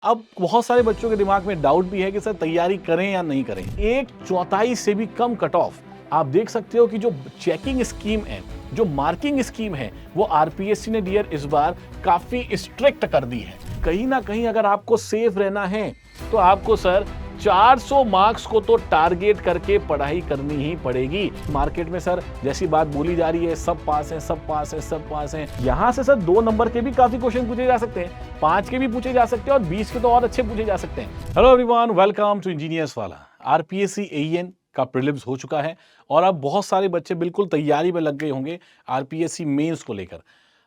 अब बहुत सारे बच्चों के दिमाग में डाउट भी है कि सर तैयारी करें या नहीं करें। एक चौथाई से भी कम कट ऑफ आप देख सकते हो कि जो चेकिंग स्कीम है, जो मार्किंग स्कीम है, वो आरपीएससी ने डियर इस बार काफी स्ट्रिक्ट कर दी है। कहीं ना कहीं अगर आपको सेफ रहना है तो आपको सर 400 मार्क्स को तो टारगेट करके पढ़ाई करनी ही पड़ेगी। मार्केट में सर जैसी बात बोली जा रही है, सब पास हैं, सब पास हैं, सब पास हैं। यहां से सर 2 नंबर के भी काफी क्वेश्चन पूछे जा सकते हैं, 5 के भी पूछे जा सकते हैं और 20 के तो और अच्छे पूछे जा सकते हैं। Hello everyone, welcome to engineers वाला। आरपीएससी एईएन का प्रीलिम्स हो चुका है और अब बहुत सारे बच्चे बिल्कुल तैयारी में लग गए होंगे आरपीएससी मेंस को लेकर।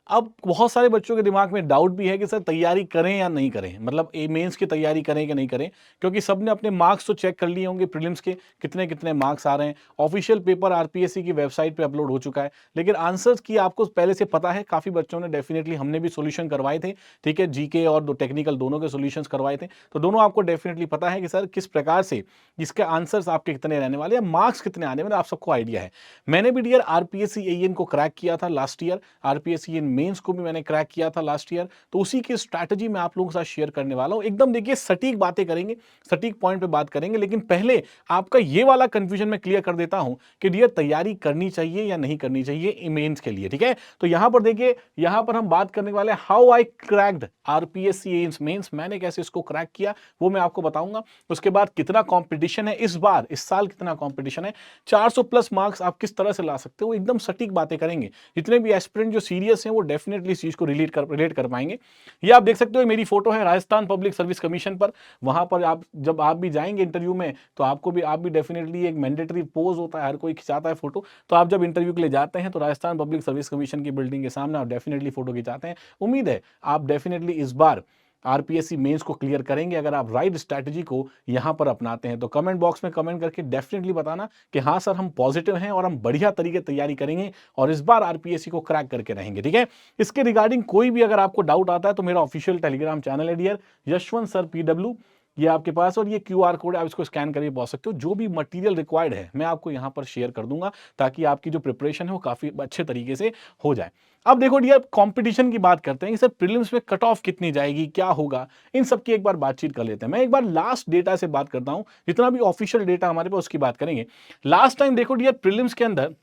अब बहुत सारे बच्चों के दिमाग में डाउट भी है कि सर तैयारी करें या नहीं करें, मतलब ए मेंस की तैयारी करें कि नहीं करें, क्योंकि सबने अपने मार्क्स तो चेक कर लिए होंगे प्रीलिम्स के, कितने कितने मार्क्स आ रहे हैं। ऑफिशियल पेपर आरपीएससी की वेबसाइट पे अपलोड हो चुका है, लेकिन आंसर्स की आपको पहले से पता है। काफ़ी बच्चों ने डेफिनेटली, हमने भी सोल्यूशन करवाए थे, ठीक है, जीके और टेक्निकल दोनों के सोल्यूशंस करवाए थे, तो दोनों आपको डेफिनेटली पता है कि सर किस प्रकार से इसके आंसर्स आपके कितने रहने वाले हैं, मार्क्स कितने आने वाले, आप सबको आइडिया है। मैंने भी डियर आरपीएससी एईएन को क्रैक किया था last year, RPSC AEN mains को भी मैंने क्रैक किया था लास्ट ईयर, तो उसी की स्ट्रैटेजी मैं आप लोगों के साथ शेयर करने वाला हूं। एकदम देखिए सटीक बातें करेंगे, सटीक पॉइंट पे बात करेंगे, लेकिन पहले आपका ये वाला कंफ्यूजन मैं क्लियर कर देता हूं कि डियर तैयारी करनी चाहिए या नहीं करनी चाहिए मेंस के लिए, ठीक है। तो यहां पर देखिए, यहां पर हम बात करने वाले how I cracked RPSC AEN mains, मैंने कैसे इसको क्रैक किया वो मैं आपको बताऊंगा। उसके बाद कितना कंपटीशन है इस बार, इस साल कितना कंपटीशन है, 400 प्लस मार्क्स आप किस तरह से ला सकते हो, एकदम सटीक बातें करेंगे। जितने भी एस्पिरेंट जो सीरियस हैं वो डेफिनेटली इस चीज को रिलेट कर पाएंगे। ये आप देख सकते हो, मेरी फोटो है राजस्थान पब्लिक सर्विस कमीशन पर। वहां पर आप जब आप भी जाएंगे इंटरव्यू में तो आप भी डेफिनेटली एक मैंडेटरी पोज होता है, हर कोई खिंचाता है फोटो। तो आप जब इंटरव्यू के लिए जाते हैं तो राजस्थान पब्लिक सर्विस कमीशन की बिल्डिंग के सामने आप डेफिनेटली फोटो खिंचाते हैं। उम्मीद है आप डेफिनेटली इस बार आरपीएससी मेंस को क्लियर करेंगे अगर आप राइट स्ट्रैटेजी को यहां पर अपनाते हैं। तो कमेंट बॉक्स में कमेंट करके डेफिनेटली बताना कि हाँ सर हम पॉजिटिव हैं और हम बढ़िया तरीके तैयारी करेंगे और इस बार आरपीएससी को क्रैक करके रहेंगे, ठीक है। इसके रिगार्डिंग कोई भी अगर आपको डाउट आता है तो मेरा ऑफिशियल टेलीग्राम चैनल है डियर यशवंत सर पीडब्ल्यू, ये आपके पास, और ये क्यूआर कोड आप इसको स्कैन करके पहुंच सकते हो। जो भी मटेरियल रिक्वायर्ड है मैं आपको यहां पर शेयर कर दूंगा ताकि आपकी जो प्रिपरेशन है वो काफी अच्छे तरीके से हो जाए। अब देखो डियर, कंपटीशन की बात करते हैं कि सर प्रीलिम्स में कट ऑफ कितनी जाएगी, क्या होगा, इन सब की एक बार बातचीत कर लेते हैं। मैं एक बार लास्ट डेटा से बात करता हूं, जितना भी ऑफिशियल डेटा हमारे पास उसकी बात करेंगे। लास्ट टाइम देखो डियर, प्रीलिम्स के अंदर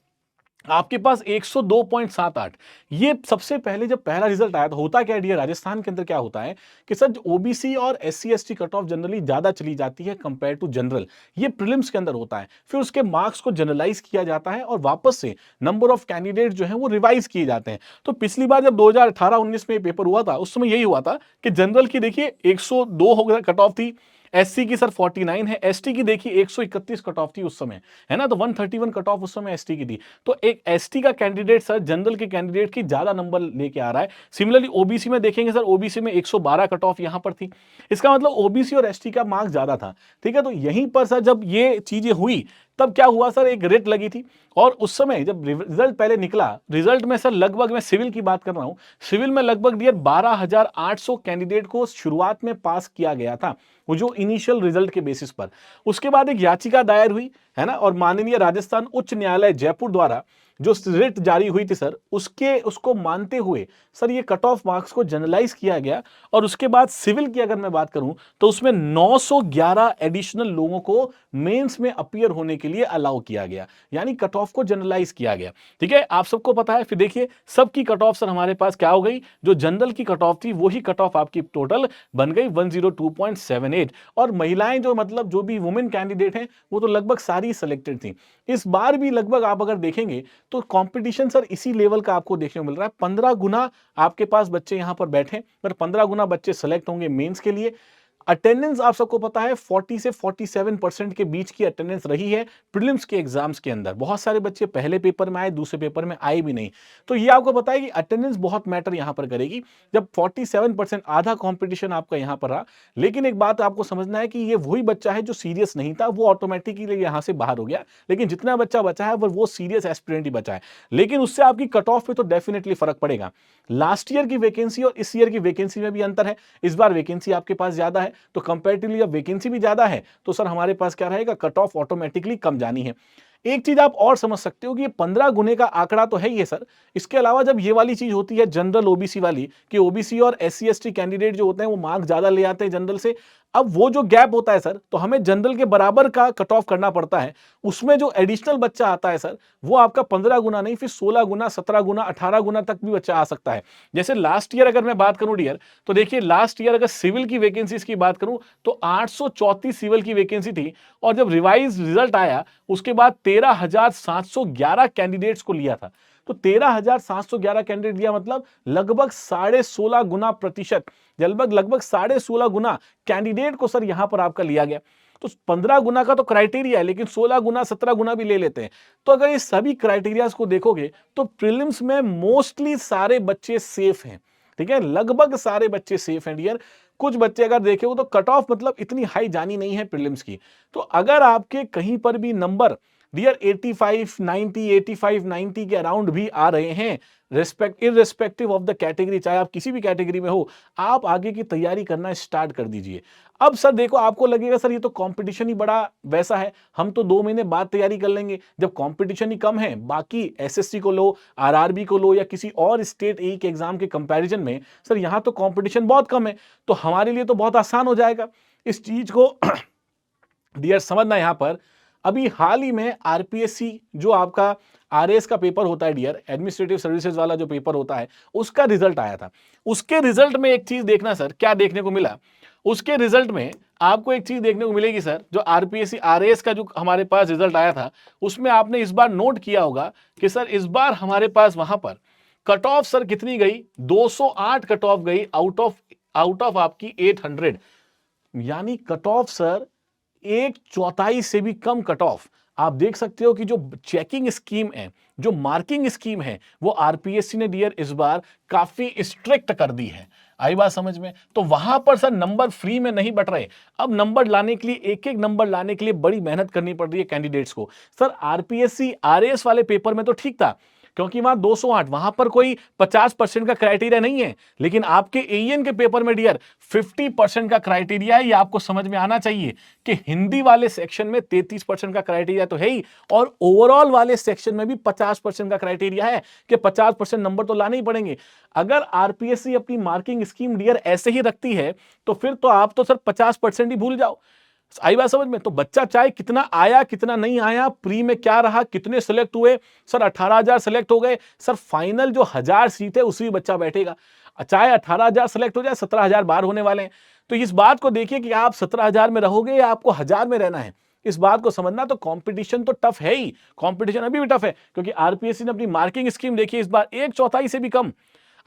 आपके पास 102.78, ये सबसे पहले जब पहला रिजल्ट आया तो होता क्या है डियर, राजस्थान के अंदर क्या होता है कि सर ओबीसी और SC ST cut off generally ज्यादा चली जाती है कंपेयर टू जनरल, ये प्रीलिम्स के अंदर होता है। फिर उसके मार्क्स को जनरलाइज किया जाता है और वापस से नंबर ऑफ कैंडिडेट जो है वो रिवाइज किए जाते हैं। तो पिछली बार जब 2018-19 में पेपर हुआ था उस समय यही हुआ था कि जनरल की देखिए 102 हो गया कट ऑफ थी, एससी की सर 49 है, एसटी की देखिए 131 कट ऑफ थी उस समय, है ना, तो 131 कट ऑफ उस समय एसटी की थी। तो एक एसटी का कैंडिडेट सर जनरल के कैंडिडेट की ज्यादा नंबर लेके आ रहा है। सिमिलरली ओबीसी में देखेंगे सर, ओबीसी में 112 कट ऑफ यहां पर थी, इसका मतलब ओबीसी और एसटी का मार्क्स ज्यादा था, ठीक है। तो यहीं पर सर जब ये चीजें हुई तब क्या हुआ सर, एक रेट लगी थी और उस समय जब रिजल्ट पहले निकला, रिजल्ट में सर लगभग, मैं सिविल की बात कर रहा हूं, सिविल में लगभग डियर 12,800 कैंडिडेट को शुरुआत में पास किया गया था, वो जो इनिशियल रिजल्ट के बेसिस पर। उसके बाद एक याचिका दायर हुई, है ना, और माननीय राजस्थान उच्च न्यायालय जयपुर द्वारा जो रिट जारी हुई थी सर, उसको मानते हुए सर ये कट ऑफ मार्क्स को जनरलाइज किया गया। और उसके बाद सिविल की अगर मैं बात करूं तो उसमें 911 एडिशनल लोगों को मेंस में अपीयर होने के लिए अलाउ किया गया, यानी कट ऑफ को जनरलाइज किया गया, ठीक है, आप सबको पता है। फिर देखिए सबकी कट ऑफ सर हमारे पास क्या हो गई, जो जनरल की कट ऑफ थी वही कट ऑफ आपकी टोटल बन गई 102.78। और महिलाएं जो, मतलब जो भी वुमेन कैंडिडेट हैं वो तो लगभग सारी सिलेक्टेड थी। इस बार भी लगभग आप अगर देखेंगे तो कंपटीशन सर इसी लेवल का आपको देखने को मिल रहा है। 15 गुना आपके पास बच्चे यहां पर बैठे, पर 15 गुना बच्चे सेलेक्ट होंगे मेंस के लिए। अटेंडेंस आप सबको पता है 40 से 47% के बीच की अटेंडेंस रही है प्रीलिम्स के एग्जाम्स के अंदर। बहुत सारे बच्चे पहले पेपर में आए, दूसरे पेपर में आए भी नहीं, तो ये आपको पता है कि अटेंडेंस बहुत मैटर यहां पर करेगी। जब 47%, आधा कंपटीशन आपका यहां पर रहा। लेकिन एक बात आपको समझना है कि ये वही बच्चा है जो सीरियस नहीं था, वो ऑटोमेटिकली यहां से बाहर हो गया, लेकिन जितना बच्चा बचा है वो सीरियस एस्पिरेंट ही बचा है। लेकिन उससे आपकी कट ऑफ पे तो डेफिनेटली फर्क पड़ेगा। लास्ट ईयर की वैकेंसी और इस ईयर की वैकेंसी में भी अंतर है। इस बार वैकेंसी आपके पास ज्यादा है, तो कंपैरेटिवली अब वैकेंसी भी ज्यादा है तो सर हमारे पास क्या रहेगा, कट ऑफ ऑटोमेटिकली कम जानी है। एक चीज आप और समझ सकते हो कि ये 15 गुने का आंकड़ा तो है ही है सर। इसके अलावा जब ये वाली चीज होती है जनरल ओबीसी वाली, कि ओबीसी और एससी एसटी कैंडिडेट जो होते हैं वो मार्क्स ज्यादा ले आते हैं जनरल से, अब वो जो गैप होता है सर, तो हमें जनरल के बराबर का कट ऑफ करना पड़ता है। उसमें जो एडिशनल बच्चा आता है सर, वो आपका 15 गुना नहीं, फिर 16 गुना, 17 गुना, 18 गुना तक भी बच्चा आ सकता है। जैसे लास्ट ईयर अगर मैं बात करूं डियर, तो देखिए लास्ट ईयर अगर सिविल की वैकेंसीज की बात करूं तो 834 सिविल की वैकेंसी थी, और जब रिवाइज रिजल्ट आया उसके बाद 13,711 कैंडिडेट्स को लिया था। तो 13,711 कैंडिडेट दिया, मतलब लगभग 16.5 गुना प्रतिशत, लगभग 16.5 गुना कैंडिडेट को सर यहां पर आपका लिया गया। तो 15 गुना का तो क्राइटेरिया है, लेकिन 16 गुना 17 गुना भी ले लेते हैं। तो अगर ये सभी क्राइटेरियाज को देखोगे तो प्रीलिम्स में मोस्टली सारे बच्चे सेफ हैं, ठीक है, लगभग सारे बच्चे सेफ हैं डियर। कुछ बच्चे अगर देखे हो तो कट ऑफ मतलब इतनी हाई जानी नहीं है प्रीलिम्स की। तो अगर आपके कहीं पर भी नंबर डियर 85 90 85 90 के अराउंड भी आ रहे हैं, इररिस्पेक्टिव ऑफ द कैटेगरी, चाहे आप किसी भी कैटेगरी में हो, आप आगे की तैयारी करना स्टार्ट कर दीजिए। अब सर देखो, आपको लगेगा सर ये तो कंपटीशन ही बड़ा वैसा है, हम तो 2 महीने बाद तैयारी कर लेंगे। जब कंपटीशन ही कम है, बाकी एसएससी को लो, आरआरबी को लो, या किसी और स्टेट ए के एग्जाम के कंपैरिजन में सर यहां तो कंपटीशन बहुत कम है, तो हमारे लिए तो बहुत आसान हो जाएगा। इस चीज को डियर समझना, यहां पर अभी हाल ही में आरपीएससी जो आपका आरएएस का पेपर होता है डियर, एडमिनिस्ट्रेटिव सर्विसेज वाला जो पेपर होता है, उसका रिजल्ट आया था। उसके रिजल्ट में एक चीज देखना सर, क्या देखने को मिला। उसके रिजल्ट में आपको एक चीज देखने को मिलेगी सर, जो आरपीएससी आरएएस का जो हमारे पास रिजल्ट आया था, उसमें आपने इस बार नोट किया होगा कि सर इस बार हमारे पास वहां पर कट ऑफ सर कितनी गई, 208 कट ऑफ गई आउट ऑफ आपकी 800, यानी कट ऑफ सर 1/4 से भी कम कट ऑफ। आप देख सकते हो कि जो चेकिंग स्कीम है, जो मार्किंग स्कीम है, वो आरपीएससी ने डियर इस बार काफी स्ट्रिक्ट कर दी है। आई बात समझ में। तो वहां पर सर नंबर फ्री में नहीं बट रहे, अब नंबर लाने के लिए, एक एक नंबर लाने के लिए बड़ी मेहनत करनी पड़ रही है कैंडिडेट्स को। सर आरपीएससी आरएएस वाले पेपर में तो ठीक था, क्योंकि वहां 208, वहां पर कोई 50% का क्राइटेरिया नहीं है, लेकिन आपके एईएन के पेपर में डियर 50% का क्राइटेरिया है। ये आपको समझ में आना चाहिए कि हिंदी वाले सेक्शन में 33% का क्राइटेरिया तो है ही, और ओवरऑल वाले सेक्शन में भी 50% का क्राइटेरिया है कि 50% नंबर तो लाने ही पड़ेंगे। अगर आरपीएससी अपनी मार्किंग स्कीम डियर ऐसे ही रखती है, तो फिर तो आप तो सर 50% ही भूल जाओ। आई बात समझ में। तो बच्चा चाहे कितना आया कितना नहीं आया, प्री में क्या रहा, कितने सिलेक्ट हुए, सर 18,000 सिलेक्ट हो गए, सर फाइनल जो 1000 सीट है उसी बच्चा बैठेगा। चाहे 18,000 सिलेक्ट हो जाए, 17,000 बाहर होने वाले हैं। तो इस बात को देखिए कि आप 17,000 में रहोगे या आपको 1000 में रहना है, इस बात को समझना। तो कंपटीशन तो टफ है ही, कंपटीशन अभी भी टफ है, क्योंकि आरपीएससी ने अपनी मार्किंग स्कीम देखिए इस बार 1/4 से भी कम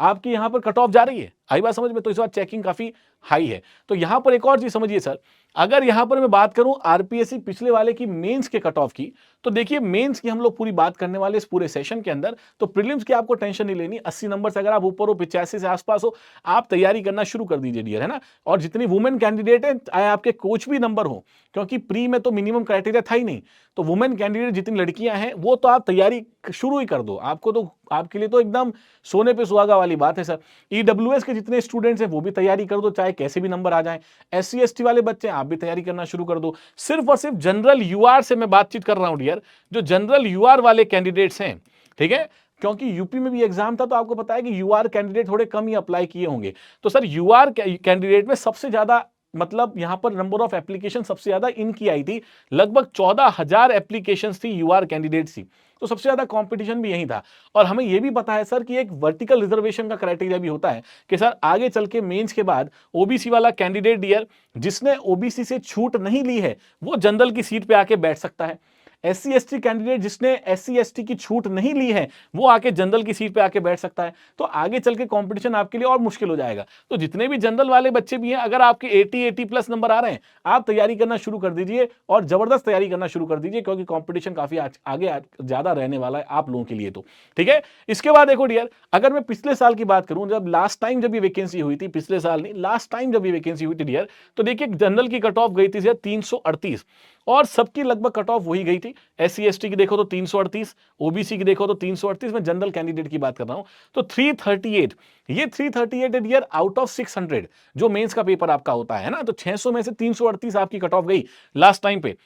आपकी यहां पर कट ऑफ जा रही है। आई बात समझ में। तो इस बार चेकिंग काफी हाई है। तो यहां पर एक और चीज समझिए सर, अगर यहां पर मैं बात करूं आरपीएससी पिछले वाले की मेंस के कट ऑफ की, तो देखिए मेंस की हम लोग पूरी बात करने वाले इस पूरे सेशन के अंदर। तो प्रीलिम्स की आपको टेंशन नहीं लेनी, 80 नंबर से अगर आप ऊपर हो, 85 से आसपास हो, आप तैयारी करना शुरू कर दीजिए डियर, है ना। और जितनी वुमेन कैंडिडेट है, चाहे आपके कोच भी नंबर हो, क्योंकि प्री में तो मिनिमम क्राइटेरिया था ही नहीं, तो वुमेन कैंडिडेट जितनी लड़कियां हैं वो तो आप तैयारी शुरू ही कर दो। आपको तो, आपके लिए तो एकदम सोने पे सुहागा वाली बात है सर। ईडब्ल्यूएस के जितने स्टूडेंट्स हैं वो भी तैयारी कर दो, चाहे कैसे भी नंबर आ जाए। एससी एसटी वाले बच्चे आप भी तैयारी करना शुरू कर दो। सिर्फ और सिर्फ जनरल यूआर से मैं बातचीत कर रहा हूं डियर, जो जनरल यूआर वाले कैंडिडेट्स हैं, ठीक है, क्योंकि यूपी में भी एग्जाम था, तो आपको पता है कि यूआर कैंडिडेट थोड़े कम ही अप्लाई किए होंगे। तो सर यूआर कैंडिडेट में सबसे ज्यादा, मतलब यहां पर नंबर ऑफ एप्लीकेशन सबसे ज्यादा इनकी आई थी, लगभग 14,000 एप्लीकेशंस थी यूआर कैंडिडेट्स थी। तो सबसे ज्यादा कंपटीशन भी यही था। और हमें यह भी पता है सर कि एक वर्टिकल रिजर्वेशन का क्राइटेरिया भी होता है कि सर आगे चल के मेंस के बाद ओबीसी वाला कैंडिडेट डियर, जिसने ओबीसी से छूट नहीं ली है, वो जनरल की सीट पे आके बैठ सकता है। एससी एसटी कैंडिडेट जिसने एससी एसटी की छूट नहीं ली है, वो आके जनरल की सीट पे आके बैठ सकता है। तो आगे चल के कंपटीशन आपके लिए और मुश्किल हो जाएगा। तो जितने भी जनरल वाले बच्चे भी हैं, अगर आपके 80 प्लस नंबर आ रहे हैं, आप तैयारी करना शुरू कर दीजिए, और जबरदस्त तैयारी करना शुरू कर दीजिए, क्योंकि कंपटीशन काफी आगे ज्यादा रहने वाला है आप लोगों के लिए। तो ठीक है। इसके बाद देखो डियर, अगर मैं पिछले साल की बात करूं, जब लास्ट टाइम जब ये वैकेंसी हुई थी, पिछले साल नहीं, लास्ट टाइम जब ये वैकेंसी हुई थी डियर, तो देखिए जनरल की कट ऑफ गई थी 338, और सबकी लगभग कट ऑफ वही गई थी। एससी एसटी की देखो तो 338, ओबीसी की देखो तो 338, मैं जनरल कैंडिडेट की बात कर रहा हूं। तो 338, ये 338 डियर आउट ऑफ 600 जो मेंस का पेपर आपका होता है ना, तो 600 में से 338 आपकी कट ऑफ गई लास्ट टाइम पे।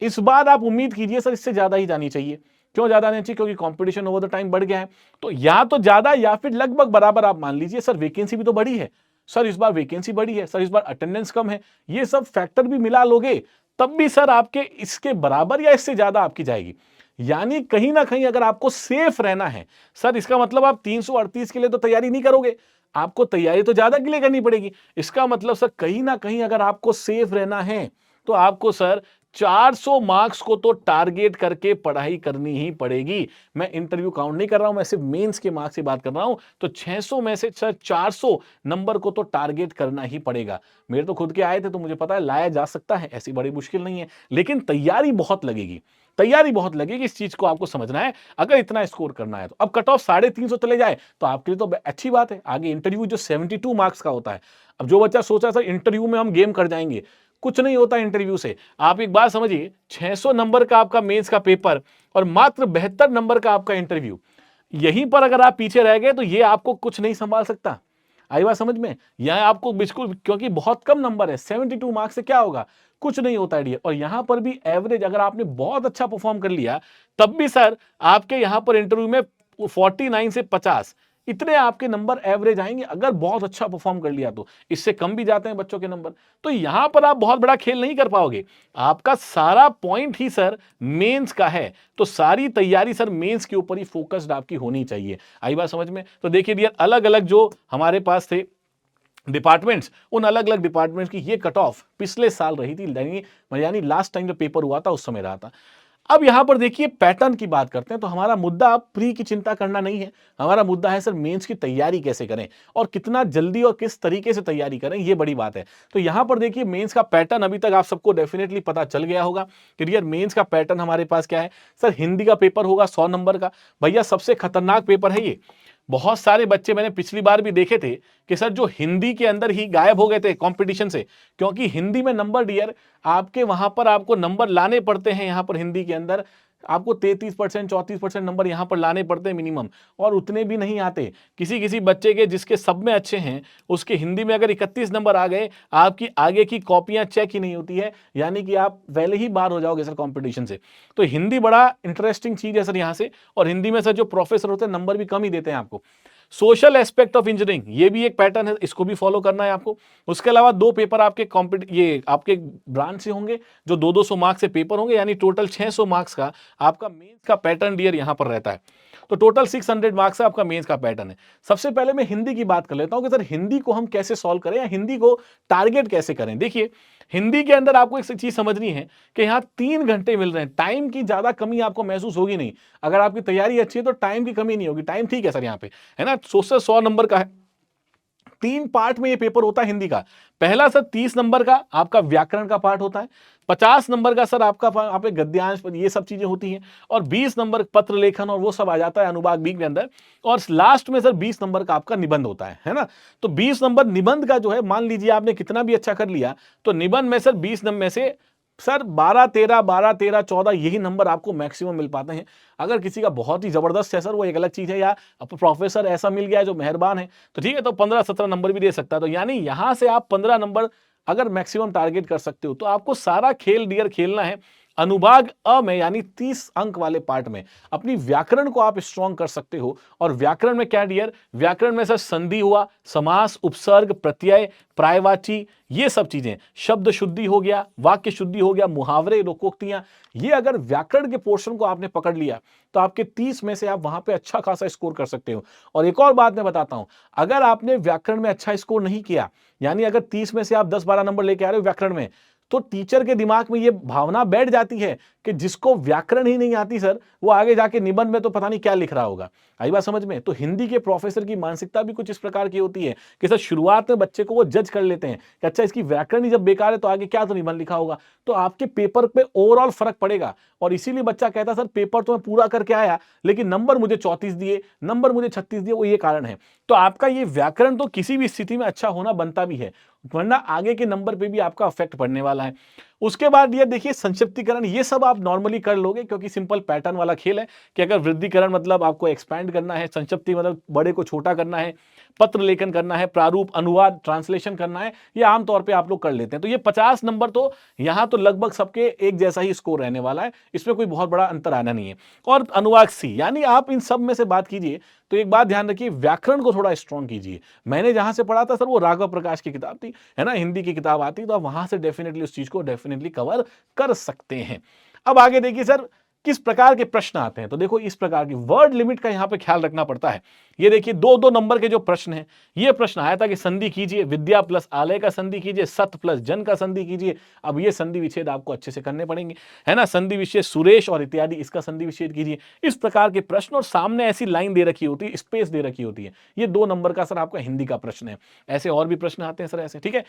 इस बार आप उम्मीद कीजिए सर इससे ज्यादा ही जानी चाहिए। क्यों ज्यादा नहीं चाहिए? क्योंकि कंपटीशन ओवर द टाइम बढ़ गया है। तो या तो ज्यादा या फिर लगभग बराबर आप मान लीजिए। सर वैकेंसी भी तो बढ़ी है, सर इस बार वैकेंसी बढ़ी है, सर इस बार अटेंडेंस कम है, ये सब फैक्टर भी मिला लोगे तब भी सर आपके इसके बराबर या इससे ज्यादा आपकी जाएगी। यानी कहीं ना कहीं अगर आपको सेफ रहना है सर, इसका मतलब आप 338 के लिए तो तैयारी नहीं करोगे, आपको तैयारी तो ज्यादा के लिए करनी पड़ेगी। इसका मतलब सर कहीं ना कहीं अगर आपको सेफ रहना है तो आपको सर 400 मार्क्स को तो टारगेट करके पढ़ाई करनी ही पड़ेगी। मैं इंटरव्यू काउंट नहीं कर रहा हूं, मैं सिर्फ मेंस के मार्क्स की बात कर रहा हूं। तो 600 में से सर 400 नंबर को तो टारगेट करना ही पड़ेगा। मेरे तो खुद के आए थे तो मुझे पता है लाया जा सकता है, ऐसी बड़ी मुश्किल नहीं है, लेकिन तैयारी बहुत लगेगी, तैयारी बहुत लगेगी। इस चीज को आपको समझना है अगर इतना स्कोर करना है तो। अब कट ऑफ 350 चले जाए तो आपके लिए तो अच्छी बात है। आगे इंटरव्यू जो 72 मार्क्स का होता है, अब जो बच्चा सोचा सर इंटरव्यू में हम गेम कर जाएंगे, कुछ नहीं होता इंटरव्यू से। आप एक बात समझिए, 600 नंबर का आपका मेंस का पेपर और मात्र 72 नंबर का आपका इंटरव्यू, यहीं पर अगर आप पीछे रह गए तो ये आपको कुछ नहीं संभाल सकता। आई बात समझ में? यह आपको बिल्कुल, क्योंकि बहुत कम नंबर है, 72 मार्क्स से क्या होगा, कुछ नहीं होता है डियर। और यहां पर भी एवरेज अगर आपने बहुत अच्छा परफॉर्म कर लिया तब भी सर आपके यहां पर इंटरव्यू में 49 से 50 इतने आपके नंबर एवरेज आएंगे अगर बहुत अच्छा परफॉर्म कर लिया तो। इससे कम भी जाते हैं बच्चों के नंबर। तो यहां पर आप बहुत बड़ा खेल नहीं कर पाओगे। आपका सारा पॉइंट ही सर मेंस का है, तो सारी तैयारी सर मेंस के ऊपर ही फोकस्ड आपकी होनी चाहिए। आई बात समझ में? तो देखिए डियर, अलग अलग जो हमारे पास थे डिपार्टमेंट्स, उन अलग अलग डिपार्टमेंट्स की ये कट ऑफ पिछले साल रही थी, यानी लास्ट टाइम जो पेपर हुआ था उस समय रहा था। अब यहां पर देखिए पैटर्न की बात करते हैं। तो हमारा मुद्दा अब प्री की चिंता करना नहीं है, हमारा मुद्दा है सर मेंस की तैयारी कैसे करें और कितना जल्दी और किस तरीके से तैयारी करें, ये बड़ी बात है। तो यहां पर देखिए मेंस का पैटर्न अभी तक आप सबको डेफिनेटली पता चल गया होगा। क्लियर? मेंस का पैटर्न हमारे पास क्या है सर, हिंदी का पेपर होगा 100 नंबर का। भैया सबसे खतरनाक पेपर है ये। बहुत सारे बच्चे मैंने पिछली बार भी देखे थे कि सर जो हिंदी के अंदर ही गायब हो गए थे कंपटीशन से, क्योंकि हिंदी में नंबर डियर आपके वहां पर आपको नंबर लाने पड़ते हैं। यहां पर हिंदी के अंदर आपको 33% 34% नंबर यहां पर लाने पड़ते हैं मिनिमम, और उतने भी नहीं आते। किसी किसी बच्चे के जिसके सब में अच्छे हैं उसके हिंदी में अगर 31 नंबर आ गए, आपकी आगे की कॉपियां चेक ही नहीं होती है, यानी कि आप पहले ही बाहर हो जाओगे सर कंपटीशन से। तो हिंदी बड़ा इंटरेस्टिंग चीज है सर यहां से। और हिंदी में सर जो प्रोफेसर होते हैं नंबर भी कम ही देते हैं आपको। सोशल एस्पेक्ट ऑफ इंजीनियरिंग, ये भी एक पैटर्न है, इसको भी फॉलो करना है आपको। उसके अलावा 2 पेपर आपके ये आपके ब्रांच से होंगे जो 200 मार्क्स से पेपर होंगे, यानी टोटल 600 मार्क्स का आपका मेंस का पैटर्न डियर यहां पर रहता है। तो टोटल 600 मार्क्स का आपका मेंस का पैटर्न है। सबसे पहले मैं हिंदी की बात कर लेता हूं कि सर हिंदी को हम कैसे सॉल्व करें या हिंदी को टारगेट कैसे करें। देखिए हिंदी के अंदर आपको एक चीज समझनी है कि यहाँ 3 घंटे मिल रहे हैं, टाइम की ज्यादा कमी आपको महसूस होगी नहीं। अगर आपकी तैयारी अच्छी है तो टाइम की कमी नहीं होगी, टाइम ठीक है सर यहाँ पे, है ना। 100 नंबर का है, 3 पार्ट में ये पेपर होता है हिंदी का। पहला सर 30 नंबर का आपका व्याकरण का पार्ट होता है, 50 नंबर का सर आपका आपके गद्यांश ये सब चीजें होती हैं, और 20 नंबर पत्र लेखन और वो सब आ जाता है अनुवाद बी के अंदर, और लास्ट में सर 20 नंबर का आपका निबंध होता है ना। तो 20 नंबर निबंध का जो है, मान लीजिए आपने कितना भी अच्छा कर लिया तो निबंध में सर 20 नंबर में से सर 12 13 12 13 14 यही नंबर आपको मैक्सिमम मिल पाते हैं। अगर किसी का बहुत ही जबरदस्त है सर वो एक अलग चीज है, या प्रोफेसर ऐसा मिल गया है जो मेहरबान है तो ठीक है, तो 15 17 नंबर भी दे सकता है। तो यानी यहां से आप 15 नंबर अगर मैक्सिमम टारगेट कर सकते हो तो आपको सारा खेल डियर खेलना है अनुभाग अ में, यानी 30 अंक वाले पार्ट में अपनी व्याकरण को आप स्ट्रॉन्ग कर सकते हो। और व्याकरण में क्या डियर, व्याकरण में सर संधि हुआ, समास, उपसर्ग, प्रत्यय, प्रायवाची, ये सब चीजें, शब्द शुद्धि हो गया, वाक्य शुद्धि हो गया, मुहावरे, लोकोक्तियां, ये अगर व्याकरण के पोर्शन को आपने पकड़ लिया तो आपके 30 में से आप वहां पे अच्छा खासा स्कोर कर सकते हो। और एक और बात मैं बताता हूं, अगर आपने व्याकरण में अच्छा स्कोर नहीं किया, यानी अगर 30 में से आप 10-12 नंबर लेके आ रहे हो व्याकरण में, तो टीचर के दिमाग में ये भावना बैठ जाती है कि जिसको व्याकरण ही नहीं आती सर वो आगे जाके निबंध में तो पता नहीं क्या लिख रहा होगा। आई बात समझ में? तो हिंदी के प्रोफेसर की मानसिकता भी कुछ इस प्रकार की होती है कि सर शुरुआत में बच्चे को वो जज कर लेते हैं कि अच्छा इसकी व्याकरण ही जब बेकार है तो आगे क्या तो निबंध लिखा होगा। तो आपके पेपर पे ओवरऑल फर्क पड़ेगा, और इसीलिए बच्चा कहता सर पेपर तो मैं पूरा करके आया लेकिन नंबर मुझे 34 दिए, नंबर मुझे 36 दिए, वो ये कारण है। तो आपका ये व्याकरण तो किसी भी स्थिति में अच्छा होना बनता भी है, वरना आगे के नंबर पे भी आपका इफेक्ट पड़ने वाला है। उसके बाद ये देखिए संक्षिप्तीकरण, ये सब आप नॉर्मली कर लोगे क्योंकि सिंपल पैटर्न वाला खेल है कि अगर वृद्धिकरण मतलब आपको एक्सपैंड करना है, संक्षिप्ति मतलब बड़े को छोटा करना है, पत्र लेखन करना है, प्रारूप, अनुवाद, ट्रांसलेशन करना है, ये आमतौर पे आप लोग कर लेते हैं। तो ये 50 नंबर तो यहां तो लगभग सबके एक जैसा ही स्कोर रहने वाला है, इसमें कोई बहुत बड़ा अंतर आना नहीं है। और अनुवाद सी, यानी आप इन सब में से बात कीजिए तो एक बात ध्यान रखिए, व्याकरण को थोड़ा स्ट्रॉन्ग कीजिए। मैंने जहां से पढ़ा था सर वो राघव प्रकाश की किताब थी, है ना, हिंदी की किताब आती, तो आप वहां से डेफिनेटली उस चीज को डेफिनेटली कवर कर सकते हैं। अब आगे देखिए सर किस प्रकार के प्रश्न आते हैं। तो देखो इस प्रकार की वर्ड लिमिट का यहां पे ख्याल रखना पड़ता है। ये देखिए 2-2 नंबर के जो प्रश्न हैं, ये प्रश्न आया था कि संधि कीजिए, विद्या प्लस आलय का संधि कीजिए, सत प्लस जन का संधि कीजिए। अब ये संधि विच्छेद आपको अच्छे से करने पड़ेंगे, है ना, संधि विच्छेद सुरेश और इत्यादि, इसका संधि विच्छेद कीजिए। इस प्रकार के प्रश्न, और सामने ऐसी लाइन दे रखी होती है, स्पेस दे रखी होती है। ये 2 नंबर का सर आपका हिंदी का प्रश्न है। ऐसे और भी प्रश्न आते हैं सर ऐसे, ठीक है।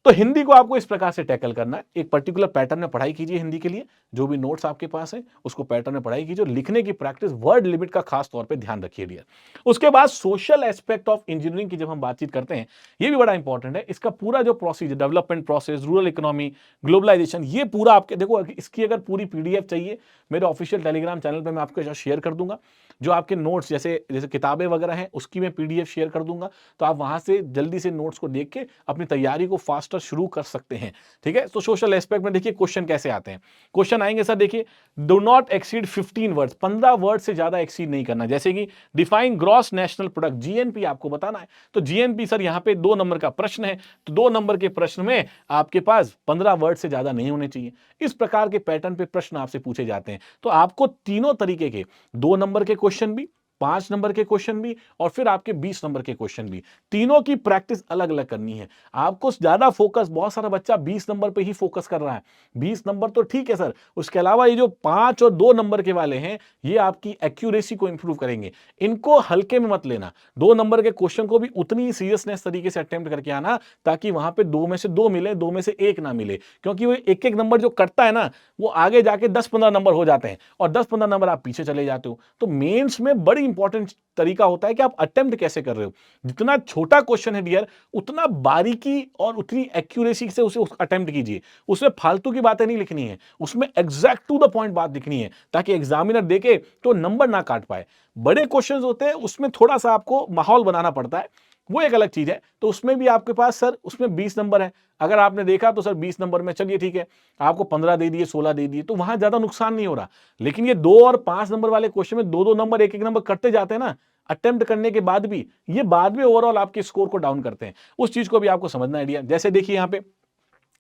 तो हिंदी को आपको इस प्रकार से टैकल करना है। एक पर्टिकुलर पैटर्न में पढ़ाई कीजिए हिंदी के लिए, जो भी नोट्स आपके पास है उसको पैटर्न में पढ़ाई कीजिए। लिखने की प्रैक्टिस, वर्ड लिमिट का खास तौर पे ध्यान रखिए डियर। उसके बाद सोशल एस्पेक्ट ऑफ इंजीनियरिंग की जब हम बातचीत करते हैं, ये भी बड़ा इंपॉर्टेंट है। इसका पूरा जो procedure, development process, rural economy, globalisation, ये पूरा आपके देखो, इसकी अगर पूरी पीडीएफ चाहिए मेरे ऑफिशियल टेलीग्राम चैनल पर मैं आपके साथ शेयर कर दूंगा। जो आपके नोट्स जैसे जैसे किताबें वगैरह हैं उसकी मैं पीडीएफ शेयर कर दूंगा, तो आप वहां से जल्दी से नोट्स को देख के अपनी तैयारी को फास्टर शुरू कर सकते हैं, ठीक है। तो सोशल एस्पेक्ट में देखिए क्वेश्चन कैसे आते हैं। क्वेश्चन आएंगे सर, देखिए do not exceed 15 words, 15 word से ज्यादा एक्सीड नहीं करना। जैसे कि define gross national product, GNP आपको बताना है। तो जीएनपी सर यहाँ पे 2 नंबर का प्रश्न है, तो 2 नंबर के प्रश्न में आपके पास 15 वर्ड से ज्यादा नहीं होने चाहिए। इस प्रकार के पैटर्न पे प्रश्न आपसे पूछे जाते हैं। तो आपको तीनों तरीके के 2 नंबर के क्वेश्चन भी, 5 नंबर के क्वेश्चन भी, और फिर आपके 20 नंबर के क्वेश्चन भी, तीनों की प्रैक्टिस अलग अलग करनी है। आपको ज्यादा फोकस, बहुत सारा बच्चा 20 नंबर पे ही फोकस कर रहा है। 20 नंबर तो ठीक है सर, उसके अलावा ये जो 5 और 2 नंबर के वाले हैं, ये आपकी एक्यूरेसी को इंप्रूव करेंगे। इनको हल्के में मत लेना। 2 नंबर के क्वेश्चन को भी उतनी सीरियसनेस तरीके से अटेम्प्ट करके आना, ताकि वहां पे 2 में से 2 मिले, 2 में से 1 ना मिले। क्योंकि वो एक एक नंबर जो कटता है ना, वो आगे जाके 10-15 नंबर हो जाते हैं, और 10-15 नंबर आप पीछे चले जाते हो। तो मेंस में बड़ी इंपॉर्टेंट तरीका होता है कि आप अटेम्प्ट कैसे कर रहे हो। जितना छोटा क्वेश्चन है डियर, उतना बारीकी और उतनी एक्यूरेसी से उसे अटेम्प्ट कीजिए। उसमें फालतू की बातें नहीं लिखनी है, उसमें एग्जैक्ट टू द पॉइंट बात लिखनी है, ताकि एग्जामिनर देखे तो नंबर ना काट पाए। बड़े क्वेश्चन होते हैं उसमें थोड़ा सा आपको माहौल बनाना पड़ता है, वो एक अलग चीज है। तो उसमें भी आपके पास सर उसमें 20 नंबर है। अगर आपने देखा तो सर 20 नंबर में चलिए ठीक है, आपको 15 दे दिए, 16 दे दिए, तो वहां ज्यादा नुकसान नहीं हो रहा। लेकिन ये 2 और 5 नंबर वाले क्वेश्चन में 2-2 नंबर, एक एक नंबर कटते जाते हैं ना, अटेम्प्ट करने के बाद भी, ये बाद में ओवरऑल आपके स्कोर को डाउन करते हैं। उस चीज को भी आपको समझना है डियर। जैसे देखिए यहाँ पे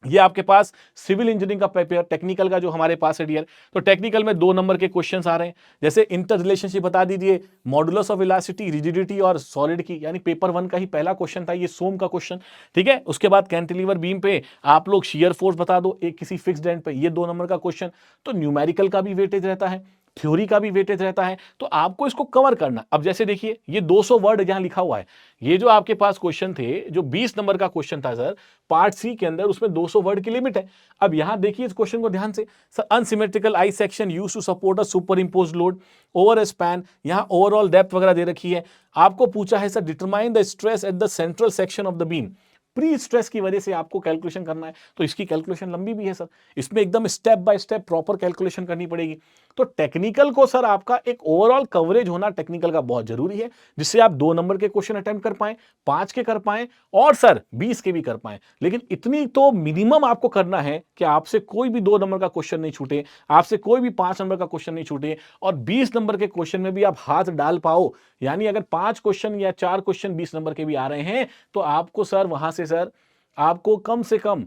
ये आपके पास सिविल इंजीनियरिंग का पेपर, टेक्निकल का जो हमारे पास है डियर, तो टेक्निकल में 2 नंबर के क्वेश्चंस आ रहे हैं। जैसे इंटर रिलेशनशिप बता दीजिए, मॉडुलस ऑफ इलास्टिसिटी, रिजिडिटी और सॉलिड की, यानी पेपर 1 का ही पहला क्वेश्चन था ये, सोम का क्वेश्चन, ठीक है। उसके बाद कैंटिलीवर बीम पे आप लोग शियर फोर्स बता दो एक किसी फिक्स्ड एंड पे, ये 2 नंबर का क्वेश्चन। तो न्यूमेरिकल का भी वेटेज रहता है, थ्योरी का भी वेटेज रहता है, तो आपको इसको कवर करना। अब जैसे देखिए ये 200 वर्ड जहां लिखा हुआ है, ये जो आपके पास क्वेश्चन थे, जो 20 नंबर का क्वेश्चन था सर पार्ट सी के अंदर, उसमें 200 वर्ड की लिमिट है। अब यहां देखिए इस क्वेश्चन को ध्यान से, unsymmetrical I section used to support a superimposed load over a span, यहां ओवरऑल डेप्थ वगैरह दे रखी है। आपको पूछा है sir determine the stress at the central section of the beam, prestress की वजह से आपको कैलकुलेशन करना है। तो इसकी कैलकुलेशन लंबी भी है सर, इसमें एकदम step by step proper calculation करनी पड़ेगी। तो टेक्निकल को सर आपका एक ओवरऑल कवरेज होना टेक्निकल का बहुत जरूरी है, जिससे आप 2 नंबर के क्वेश्चन अटेम्प्ट कर पाए, 5 के कर पाए, और सर 20 के भी कर पाए। लेकिन इतनी तो मिनिमम आपको करना है कि आपसे कोई भी 2 नंबर का क्वेश्चन नहीं छूटे, आपसे कोई भी 5 नंबर का क्वेश्चन नहीं छूटे, और 20 नंबर के क्वेश्चन में भी आप हाथ डाल पाओ। यानी अगर 5 क्वेश्चन या 4 क्वेश्चन 20 नंबर के भी आ रहे हैं, तो आपको सर वहां से सर आपको कम से कम,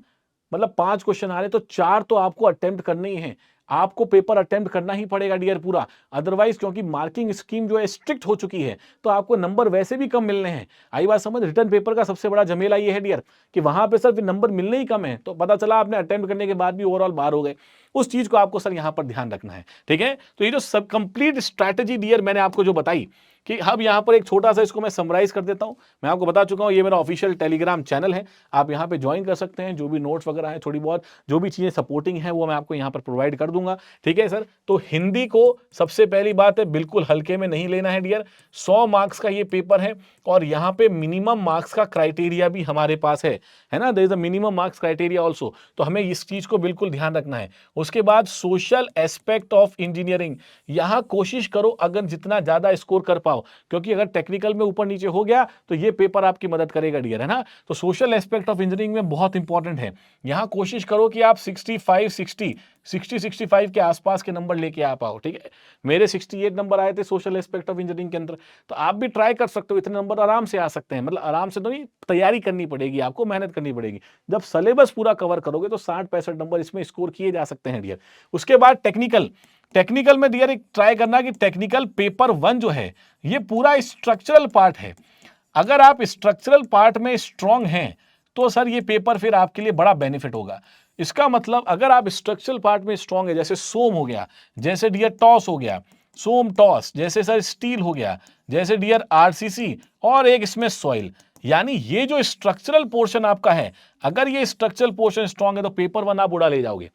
मतलब 5 क्वेश्चन आ रहे तो 4 तो आपको अटेम्प्ट करने ही है। आपको पेपर अटेम्प्ट करना ही पड़ेगा डियर पूरा, अदरवाइज क्योंकि मार्किंग स्कीम जो है स्ट्रिक्ट हो चुकी है, तो आपको नंबर वैसे भी कम मिलने हैं। आई बात समझ। रिटर्न पेपर का सबसे बड़ा झमेला ये है डियर कि वहां पे सर नंबर मिलने ही कम है, तो पता चला आपने अटेम्प्ट करने के बाद भी ओवरऑल बाहर हो गए। उस चीज को आपको सर यहां पर ध्यान रखना है, ठीक है। तो ये जो सब कंप्लीट स्ट्रैटेजी डियर मैंने आपको जो बताई, कि अब यहाँ पर एक छोटा सा इसको मैं समराइज कर देता हूँ। मैं आपको बता चुका हूँ ये मेरा ऑफिशियल टेलीग्राम चैनल है, आप यहाँ पे ज्वाइन कर सकते हैं। जो भी नोट्स वगैरह हैं, थोड़ी बहुत जो भी चीज़ें सपोर्टिंग है, वो मैं आपको यहाँ पर प्रोवाइड कर दूंगा, ठीक है सर। तो हिंदी को सबसे पहली बात है बिल्कुल हल्के में नहीं लेना है डियर। 100 मार्क्स का ये पेपर है और यहाँ पे मिनिमम मार्क्स का क्राइटेरिया भी हमारे पास है ना, there is a minimum marks criteria also, तो हमें इस चीज को बिल्कुल ध्यान रखना है। उसके बाद सोशल एस्पेक्ट ऑफ इंजीनियरिंग, यहाँ कोशिश करो अगर जितना ज्यादा स्कोर कर पाओ, क्योंकि अगर टेक्निकल में ऊपर नीचे हो गया तो ये पेपर आपकी मदद करेगा डियर, है ना। तो सोशल एस्पेक्ट ऑफ इंजीनियरिंग में बहुत इंपॉर्टेंट है, यहाँ कोशिश करो कि आप 65 के आसपास के नंबर लेके आ पाओ, ठीक है। मेरे 68 नंबर आए थे सोशल एस्पेक्ट ऑफ इंजीनियरिंग के अंदर, तो आप भी ट्राई कर सकते हो, इतने नंबर आराम से आ सकते हैं, मतलब आराम से तो नहीं, तैयारी करनी पड़ेगी आपको, मेहनत करनी पड़ेगी। जब सिलेबस पूरा कवर करोगे तो 60-65 नंबर इसमें स्कोर किए जा सकते हैं डियर। उसके बाद टेक्निकल में डियर एक ट्राई करना कि टेक्निकल पेपर 1 जो है ये पूरा स्ट्रक्चरल पार्ट है। अगर आप स्ट्रक्चरल पार्ट में स्ट्रांग हैं तो सर ये पेपर फिर आपके लिए बड़ा बेनिफिट होगा। इसका मतलब अगर आप स्ट्रक्चरल पार्ट में स्ट्रांग है, जैसे सोम हो गया, जैसे डियर टॉस हो गया, सोम टॉस, जैसे सर स्टील हो गया, जैसे डियर आरसीसी, और एक इसमें सॉइल, यानी ये जो स्ट्रक्चरल पोर्शन आपका है, अगर ये स्ट्रक्चरल पोर्शन स्ट्रांग है तो पेपर 1 आप उड़ा ले जाओगे।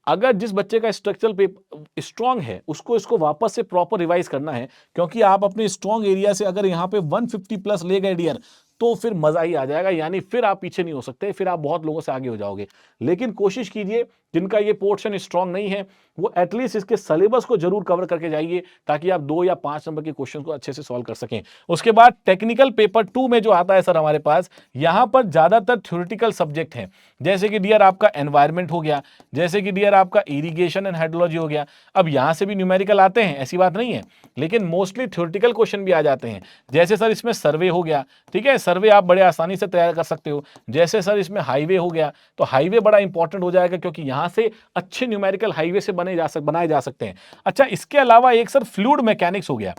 अगर जिस बच्चे का स्ट्रक्चरल पेपर स्ट्रांग है उसको इसको वापस से प्रॉपर रिवाइज करना है, क्योंकि आप अपने स्ट्रांग एरिया से अगर यहाँ पे 150 प्लस ले गए डियर तो फिर मजा ही आ जाएगा, यानी फिर आप पीछे नहीं हो सकते, फिर आप बहुत लोगों से आगे हो जाओगे। लेकिन कोशिश कीजिए जिनका ये पोर्शन स्ट्रांग नहीं है वो एटलीस्ट इसके सिलेबस को जरूर कवर करके जाइए, ताकि आप 2 या 5 नंबर के क्वेश्चन को अच्छे से सॉल्व कर सकें। उसके बाद टेक्निकल पेपर 2 में जो आता है सर हमारे पास, यहां पर ज्यादातर थ्योरेटिकल सब्जेक्ट हैं, जैसे कि डियर आपका एनवायरमेंट हो गया, जैसे कि डियर आपका इरिगेशन एंड हाइड्रोलॉजी हो गया। अब यहां से भी न्यूमेरिकल आते हैं, ऐसी बात नहीं है, लेकिन मोस्टली थ्योरेटिकल क्वेश्चन भी आ जाते हैं। जैसे सर इसमें सर्वे हो गया, ठीक है, सर्वे आप बड़े आसानी से तैयार कर सकते हो। जैसे सर इसमें हाईवे हो गया, तो हाईवे बड़ा इंपॉर्टेंट हो जाएगा, क्योंकि यहां से अच्छे न्यूमेरिकल हाईवे से बनाए जा सकते हैं। अच्छा, इसके अलावा एक सर फ्लूइड मैकेनिक्स हो गया।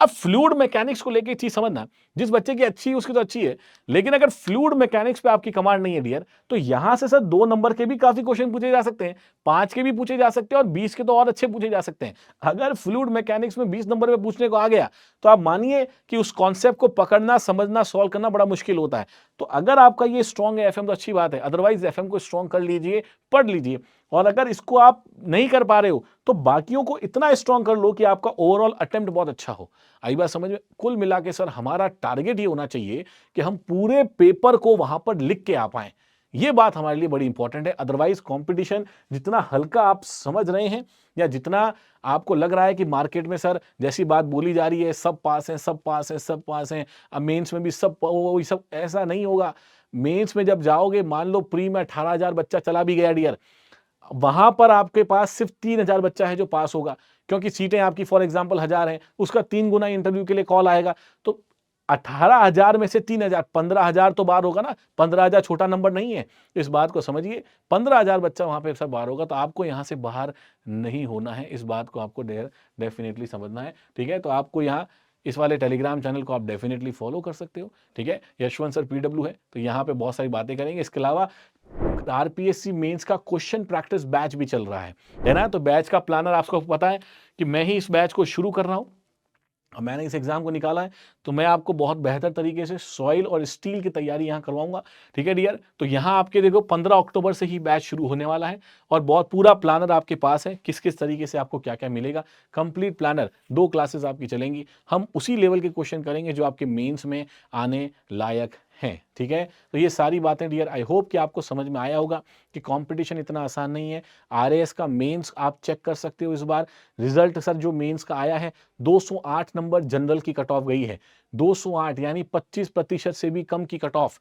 अब फ्लूइड मैकेनिक्स को लेके चीज समझना, जिस बच्चे की अच्छी है उसकी तो अच्छी है, लेकिन अगर फ्लूइड मैकेनिक्स पे आपकी कमांड नहीं है डियर, तो यहां से सर 2 नंबर के भी काफी क्वेश्चन पूछे जा सकते हैं, 5 के भी पूछे जा सकते हैं और 20 के तो और अच्छे पूछे जा सकते हैं। अगर फ्लूइड मैकेनिक्स में 20 नंबर पे पूछने को आ गया तो आप मानिए कि उस कॉन्सेप्ट को पकड़ना, समझना, सॉल्व करना बड़ा मुश्किल होता है। तो अगर आपका ये स्ट्रॉन्ग है एफएम तो अच्छी बात है, अदरवाइज एफएम को स्ट्रॉन्ग कर लीजिए, पढ़ लीजिए, और अगर इसको आप नहीं कर पा रहे हो तो बाकियों को इतना स्ट्रॉन्ग कर लो कि आपका ओवरऑल अटेम्प्ट बहुत अच्छा हो। आई बात समझ में। कुल मिला के सर हमारा टारगेट ये होना चाहिए कि हम पूरे पेपर को वहां पर लिख के आ पाए, ये बात हमारे लिए बड़ी इंपॉर्टेंट है। अदरवाइज कंपटीशन जितना हल्का आप समझ रहे हैं या जितना आपको लग रहा है कि मार्केट में सर जैसी बात बोली जा रही है सब पास हैं, सब पास हैं, सब पास हैं, अब मेंस में भी सब सब, ऐसा नहीं होगा। मेंस में जब जाओगे, मान लो प्री में 18,000 बच्चा चला भी गया डियर, वहां पर आपके पास सिर्फ 3,000 बच्चा है जो पास होगा, क्योंकि सीटें आपकी फॉर एग्जांपल 1,000 हैं, उसका 3 गुना इंटरव्यू के लिए कॉल आएगा। तो 18,000 में से 3,000, 15,000 तो बाहर होगा ना, 15,000 छोटा नंबर नहीं है, इस बात को समझिए। 15,000 बच्चा वहां पे सब बाहर होगा, तो आपको यहां से बाहर नहीं होना है, इस बात को आपको डेफिनेटली समझना है, ठीक है। तो आपको यहाँ इस वाले टेलीग्राम चैनल को आप डेफिनेटली फॉलो कर सकते हो, ठीक है। यशवंत सर पीडब्ल्यू है, तो यहाँ पे बहुत सारी बातें करेंगे। इसके अलावा आरपीएससी मेंस का क्वेश्चन प्रैक्टिस बैच भी चल रहा है ना। तो बैच का प्लानर आपको पता है कि मैं ही इस बैच को शुरू कर रहा हूं, मैंने इस एग्जाम को निकाला है, तो मैं आपको बहुत बेहतर तरीके से सॉइल और स्टील की तैयारी यहाँ करवाऊंगा, ठीक है डियर। तो यहाँ आपके देखो 15 अक्टूबर से ही बैच शुरू होने वाला है, और बहुत पूरा प्लानर आपके पास है, किस किस तरीके से आपको क्या क्या मिलेगा, कंप्लीट प्लानर। 2 क्लासेस आपकी चलेंगी, हम उसी लेवल के क्वेश्चन करेंगे जो आपके मेंस में आने लायक हैं, ठीक है। तो ये सारी बातें डियर आई होप कि आपको समझ में आया होगा कि कंपटीशन इतना आसान नहीं है। आरएएस का मेंस आप चेक कर सकते हो, इस बार रिजल्ट सर जो मेंस का आया है 208 नंबर जनरल की कट ऑफ गई है, 208 यानी 25% से भी कम की कट ऑफ।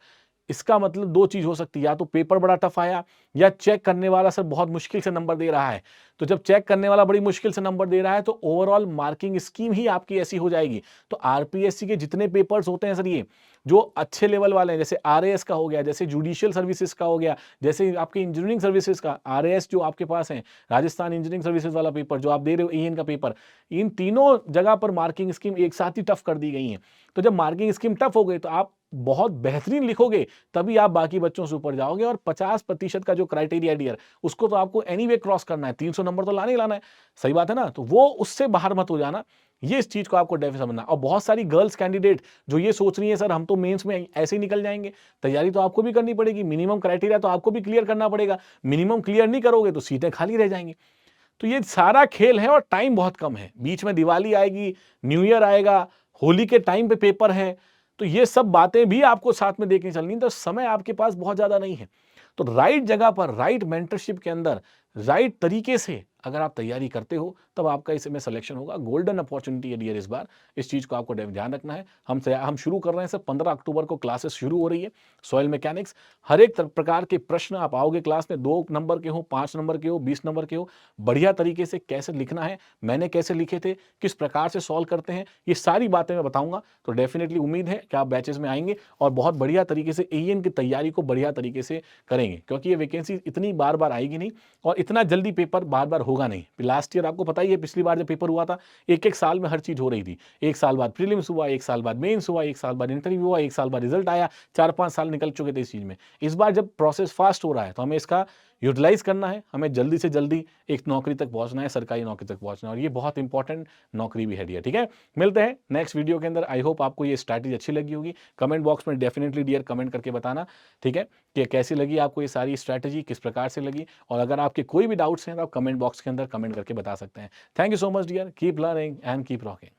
इसका मतलब 2 चीज हो सकती है, या तो पेपर बड़ा टफ आया या चेक करने वाला सर बहुत मुश्किल से नंबर दे रहा है। तो जब चेक करने वाला बड़ी मुश्किल से नंबर दे रहा है तो ओवरऑल मार्किंग स्कीम ही आपकी ऐसी हो जाएगी। तो आरपीएससी के जितने पेपर्स होते हैं सर, ये जो अच्छे लेवल वाले हैं, जैसे आरएएस का हो गया, जैसे जुडिशियल सर्विसेज का हो गया, जैसे आपके इंजीनियरिंग सर्विसेज का आरएएस जो आपके पास है, राजस्थान इंजीनियरिंग सर्विसेज वाला पेपर जो आप दे रहे हो, ईएन का पेपर, इन तीनों जगह पर मार्किंग स्कीम एक साथ ही टफ कर दी गई है। तो जब मार्किंग स्कीम टफ हो गई तो आप बहुत बेहतरीन लिखोगे, तभी आप बाकी बच्चों से ऊपर जाओगे। और 50% का जो क्राइटेरिया डियर, उसको तो आपको एनीवे क्रॉस करना है, 300 नंबर तो लाने ही लाना है, सही बात है ना। तो वो उससे बाहर मत हो जाना, ये इस चीज को आपको डेफिनेटली समझना। और बहुत सारी गर्ल्स कैंडिडेट जो ये सोच रही है सर हम तो मेंस में ऐसे ही निकल जाएंगे, तैयारी तो आपको भी करनी पड़ेगी, मिनिमम क्राइटेरिया तो आपको भी क्लियर करना पड़ेगा, मिनिमम क्लियर नहीं करोगे तो सीटें खाली रह जाएंगी। तो ये सारा खेल है और टाइम बहुत कम है, बीच में दिवाली आएगी, न्यू ईयर आएगा, होली के टाइम पे पेपर है, तो ये सब बातें भी आपको साथ में देखनी चलनी, तो समय आपके पास बहुत ज्यादा नहीं है। तो राइट जगह पर, राइट मेंटरशिप के अंदर, राइट तरीके से अगर आप तैयारी करते हो तब आपका इसमें सिलेक्शन होगा। गोल्डन अपॉर्चुनिटी है डियर इस बार, इस चीज को आपको ध्यान रखना है। हम शुरू कर रहे हैं सर, 15 अक्टूबर को क्लासेस शुरू हो रही है सॉइल मैकेनिक्स। हर एक प्रकार के प्रश्न आप आओगे क्लास में, 2 नंबर के हो, 5 नंबर के हो, 20 नंबर के हो, बढ़िया तरीके से कैसे लिखना है, मैंने कैसे लिखे थे, किस प्रकार से सॉल्व करते हैं, ये सारी बातें मैं बताऊंगा। तो डेफिनेटली उम्मीद है कि आप बैचेस में आएंगे और बहुत बढ़िया तरीके से एईएन की तैयारी को बढ़िया तरीके से करेंगे, क्योंकि ये वैकेंसी इतनी बार बार आएगी नहीं और इतना जल्दी पेपर बार बार होगा नहीं। लास्ट ईयर आपको पता ही है, पिछली बार जब पेपर हुआ था, एक साल में हर चीज हो रही थी। 1 साल बाद प्रीलिम्स हुआ, 1 साल बाद मेंस हुआ, 1 साल बाद इंटरव्यू हुआ, 1 साल बाद रिजल्ट आया, 4-5 साल निकल चुके थे इस चीज में। इस बार जब प्रोसेस फास्ट हो रहा है तो हमें इसका यूटिलाइज करना है, हमें जल्दी से जल्दी एक नौकरी तक पहुंचना है, सरकारी नौकरी तक पहुंचना है, और ये बहुत इंपॉर्टेंट नौकरी भी है डियर। ठीक है, मिलते हैं नेक्स्ट वीडियो के अंदर। आई होप आपको ये स्ट्रैटेजी अच्छी लगी होगी। कमेंट बॉक्स में डेफिनेटली डियर कमेंट करके बताना, ठीक है, कि कैसी लगी आपको ये सारी स्ट्रैटेजी, किस प्रकार से लगी, और अगर आपके कोई भी डाउट्स हैं तो आप कमेंट बॉक्स के अंदर कमेंट करके बता सकते हैं। Thank you so much dear, keep learning and keep rocking.